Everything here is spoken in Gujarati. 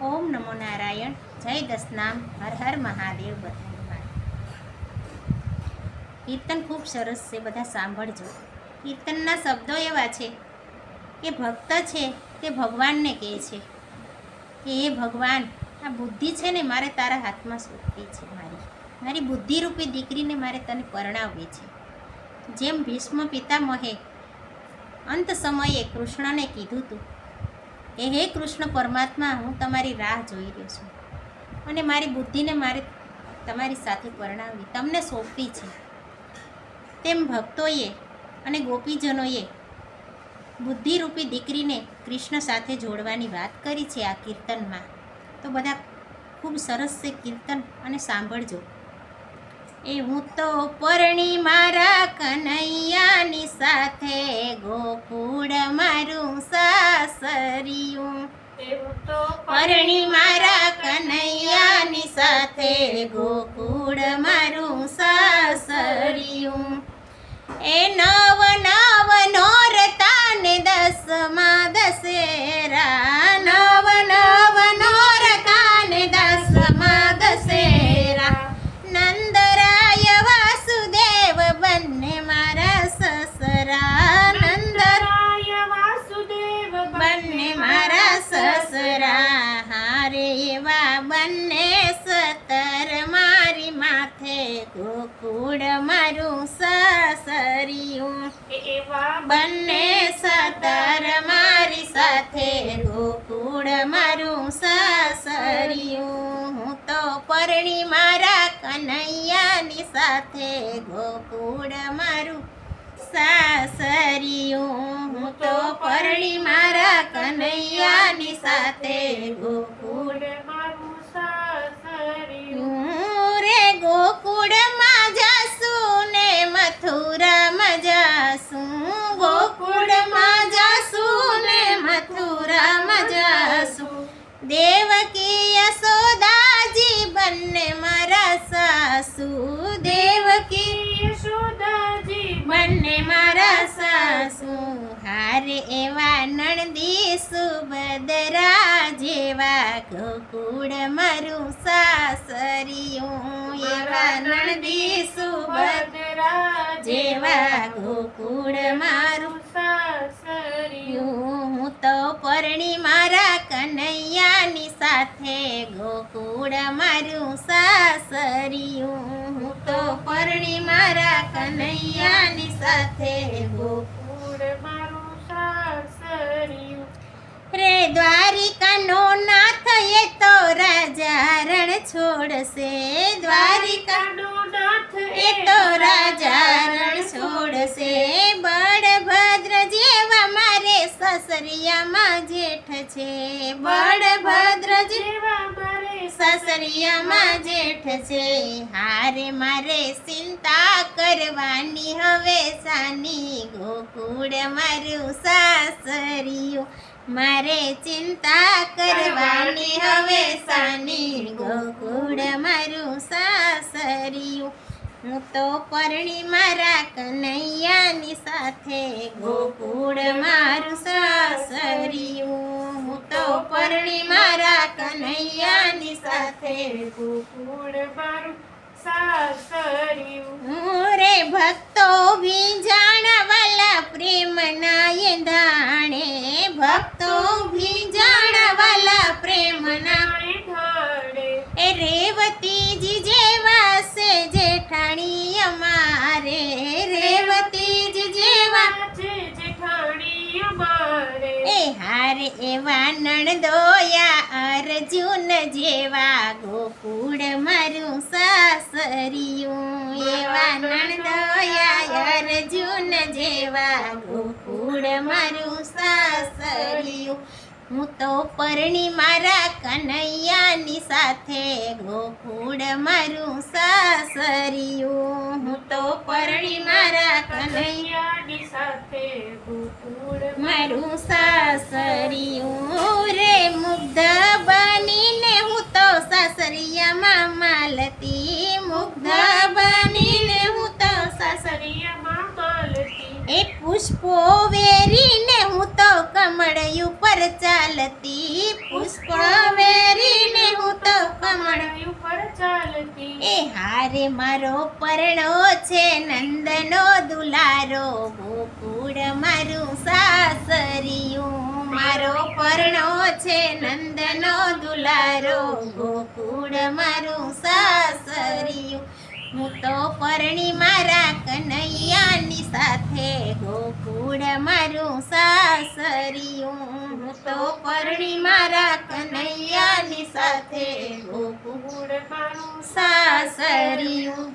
ઓમ નમો નારાયણ, જય દસનામ, હર હર મહાદેવ. બધાને કીર્તન ખૂબ સરસ છે, બધા સાંભળજો. કીર્તનના શબ્દો એવા છે કે ભક્ત છે તે ભગવાનને કહે છે કે હે ભગવાન, આ બુદ્ધિ છે ને મારે તારા હાથમાં સોંપવી છે. મારી બુદ્ધિરૂપી દીકરીને મારે તને પરણાવવી છે. જેમ ભીષ્મ પિતામહે અંત સમયે કૃષ્ણને કીધું હતું કે હે કૃષ્ણ પરમાત્મા, હું તમારી રાહ જોઈ રહ્યો છું અને મારી બુદ્ધિને મારે તમારી સાથે પરણાવવી, તમને સોંપવી છે. તેમ ભક્તોએ અને ગોપીજનોએ બુદ્ધિરૂપી દીકરીને કૃષ્ણ સાથે જોડવાની વાત કરી છે આ કીર્તનમાં. તો બધા ખૂબ સરસ છે કીર્તન, અને સાંભળજો. એ હું તો પરણી મારા કનૈયાની સાથે, ગોકુળ મારું સાસરિયું. પરણી મારા કનૈયાની સાથે, ગોકુળ મારું સાસરિયું. એ નવ નવ નોરતાને દસમા દશેરા, નવ નવ નોરતાને દસમા દશેરા. નંદરાય વાસુદેવ બંને મારા સસરા, નંદરાય વાસુદેવ બંને મારા સસરા. હારે એવા બંને સતર મારી માથે, ગોકુળ મારું સાસરિયું. બંને સતર મારી સાથે, ગોકુળ મારું સાસરિયું. હું તો પરણી મારા કનૈયાની સાથે, ગોકુળ મારું સાસરિયું. હું તો પરણી મારા કનૈયાની સાથે, ગોકુળ મારું સાસરિયું. રે ગોકુળમાં જાસું ને મથુરામાં જાસું, ગોકુળમાં જાસું ને મથુરામાં જાસું. દેવકી યશોદાજી બંને મારા સાસુ, દેવકી યશોદાજી બંને મારા સાસુ. હારે એવા નણદી સુભદ્રા જેવા, ગોકુળ મારું સાસરિયું. એવા નણદી સુભદ્રા જેવા, ગોકુળ મારું સાસરિયું. હું તો પરણી મારા કનૈયાની સાથે, ગોકુળ મારું સાસરિયું. હું તો પરણી મારા કનૈયાની સાથે, ગોકુળ મારું સાસરિયું. રે દ્વારિકાનો નાથ એ તો રાજા રણ છોડશે, દ્વારિકાનો નાથ એ તો રાજા રણ છોડશે. બળભદ્ર જેવા મારે સસરિયામાં જેઠ છે, બળભદ્ર જેવા મારે સસરિયામાં જેઠ છે. હારે મારે ચિંતા કરવાની હવે સાની, ગોકુળ મારું સાસરિયું. મારે ચિંતા કરવાની હવે સાની, ગોકુળ મારું સાસરિયું. હું તો પરણી મારા કનૈયાની સાથે, ગોકુળ મારું સાસરિયું. હું તો પરણી મારા કનૈયાની સાથે, ગોકુળ મારું સાસરિયું. રે ભક્તો ભીંજાણવાલા પ્રેમના એંધાણે, ભક્તો ભીંજાણવાલા પ્રેમના એંધાણે. એ રેવતીજી જેવા છે જેઠાણી અમારે, રેવતીજી જેવા છે જેઠાણી અમારે. એ હારે એવા નણદોયા અર્જુન જેવા, ગોકુળ મારું સાસરિયું. એવા નણદોયા અર્જુન જેવા, ગોકુળ મારું સાસરિયું. હું તો પરણી મારા કનૈયાની સાથે, ગોકુળ મારું સાસરિયું. હું તો પરણી મારા કનૈયાની સાથે, ગોકુળ મારું સાસરિયું. રે મુગ્ધ બનીને હું તો સાસરિયામાં માલતી, મુગ્ધ બનીને હું તો સાસરિયામાં માલતી. એ પુષ્પો વેરીને હું તો કમળ ઉપર ચાલતી, પુષ્પ વેરીને હું તો કમળ ઉપર ચાલતી. એ હારે મારો પરણો છે નંદનો દુલારો, ગોકુળ મારું સાસરિયું. મારો પરણો છે નંદનો દુલારો, ગોકુળ મારું સાસરિયું. હું તો પરણી મારા કનૈયાની સાથે, ગોકુળ મારું સાસરિયું. હું તો પરણી મારા કનૈયાની સાથે, ગોકુળ મારું સાસરિયું.